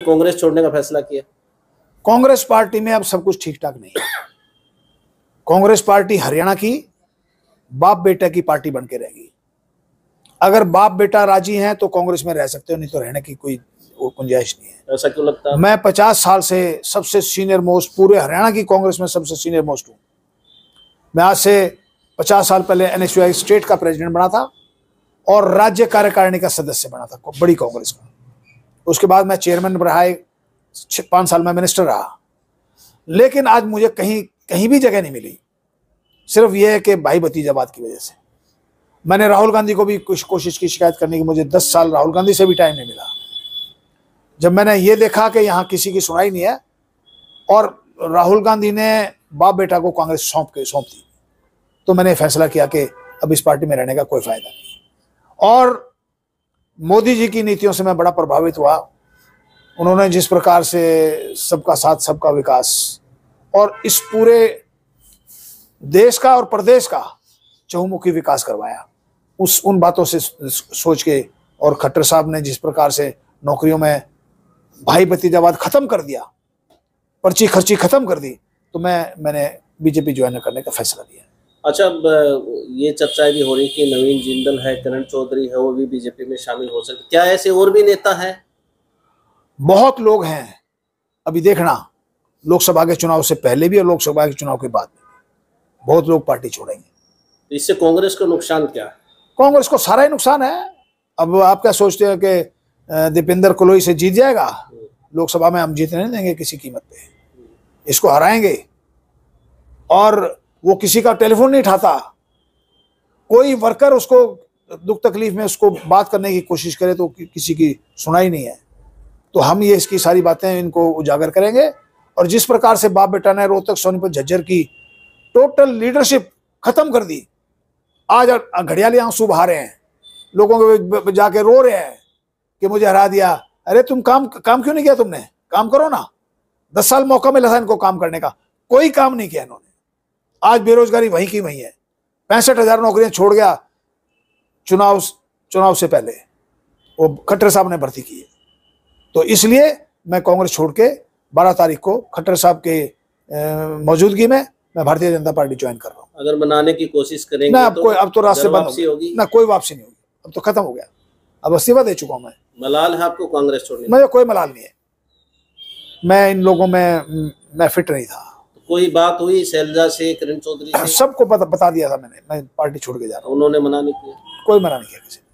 कांग्रेस छोड़ने का फैसला किया? कांग्रेस पार्टी में अब सब कुछ ठीक ठाक नहीं है। कांग्रेस पार्टी हरियाणा की बाप बेटा की पार्टी बन के रहेगी। अगर बाप बेटा राजी हैं तो कांग्रेस में रह सकते हो, नहीं तो रहने की कोई गुंजाइश नहीं है। ऐसा क्यों लगता है? मैं 50 साल से सबसे सीनियर मोस्ट पूरे हरियाणा की कांग्रेस में सबसे सीनियर मोस्ट हूं। मैं आज से 50 साल पहले NSUI स्टेट का प्रेसिडेंट बना था और राज्य कार्यकारिणी का सदस्य बना था बड़ी कांग्रेस का। उसके बाद मैं चेयरमैन रहा, 5 साल में मिनिस्टर रहा। लेकिन आज मुझे कहीं भी जगह नहीं मिली, सिर्फ यह है कि भाई भतीजावाद की वजह से। मैंने राहुल गांधी को भी कुछ कोशिश की शिकायत करने की, मुझे 10 साल राहुल गांधी से भी टाइम नहीं मिला। जब मैंने ये देखा कि यहाँ किसी की सुनाई नहीं है और राहुल गांधी ने बाप बेटा को कांग्रेस सौंप दी, तो मैंने फैसला किया कि अब इस पार्टी में रहने का कोई फायदा नहीं। और मोदी जी की नीतियों से मैं बड़ा प्रभावित हुआ। उन्होंने जिस प्रकार से सबका साथ सबका विकास और इस पूरे देश का और प्रदेश का चहुमुखी विकास करवाया, उन बातों से सोच के, और खट्टर साहब ने जिस प्रकार से नौकरियों में भाई भतीजावाद खत्म कर दिया, पर्ची खर्ची खत्म कर दी, तो मैंने बीजेपी ज्वाइन करने का फैसला लिया। अच्छा, ये चर्चाएं भी हो रही कि नवीन जिंदल है, किरण चौधरी है, वो भी बीजेपी में शामिल हो सकते, क्या ऐसे और भी नेता हैं? बहुत लोग हैं। अभी देखना, लोकसभा के चुनाव से पहले भी और लोकसभा के चुनाव के बाद भी बहुत लोग पार्टी छोड़ेंगे। इससे कांग्रेस को नुकसान क्या है? कांग्रेस को सारा ही नुकसान है। अब आप क्या सोचते हैं कि दीपेंद्र कोलोई से जीत जाएगा? लोकसभा में हम जीतने नहीं देंगे किसी कीमत पे, इसको हराएंगे। और वो किसी का टेलीफोन नहीं उठाता, कोई वर्कर उसको दुख तकलीफ में उसको बात करने की कोशिश करे तो किसी की सुनाई नहीं है। तो हम ये इसकी सारी बातें इनको उजागर करेंगे। और जिस प्रकार से बाप बेटा ने रोहतक, सोनीपत, झज्जर की टोटल लीडरशिप खत्म कर दी, आज घड़ियाली आंसू बहा रहे हैं, लोगों के जाके रो रहे हैं कि मुझे हरा दिया। अरे तुम काम क्यों नहीं किया? तुमने काम करो ना। 10 साल मौका मिला था इनको काम करने का, कोई काम नहीं किया इन्होंने। आज बेरोजगारी वहीं की वहीं है। 65,000 नौकरियां छोड़ गया चुनाव से पहले, वो खट्टर साहब ने भर्ती की है। तो इसलिए मैं कांग्रेस छोड़ के 12 तारीख को खट्टर साहब के मौजूदगी में मैं भारतीय जनता पार्टी ज्वाइन कर रहा हूँ। अगर बनाने की कोशिश करेंगे ना, अब तो रास्ते बंद होगी ना, कोई वापसी नहीं होगी। अब तो खत्म हो गया, अब इस्तीफा दे चुका हूं मैं। मलाल है आपको कांग्रेस छोड़ने? मुझे कोई मलाल नहीं है, मैं इन लोगों में मैं फिट नहीं था। कोई बात हुई शैलजा से, किरण चौधरी से? सबको बता दिया था मैंने, मैं पार्टी छोड़ के जा रहा हूँ। उन्होंने मना नहीं किया? कोई मना नहीं किया किसी ने।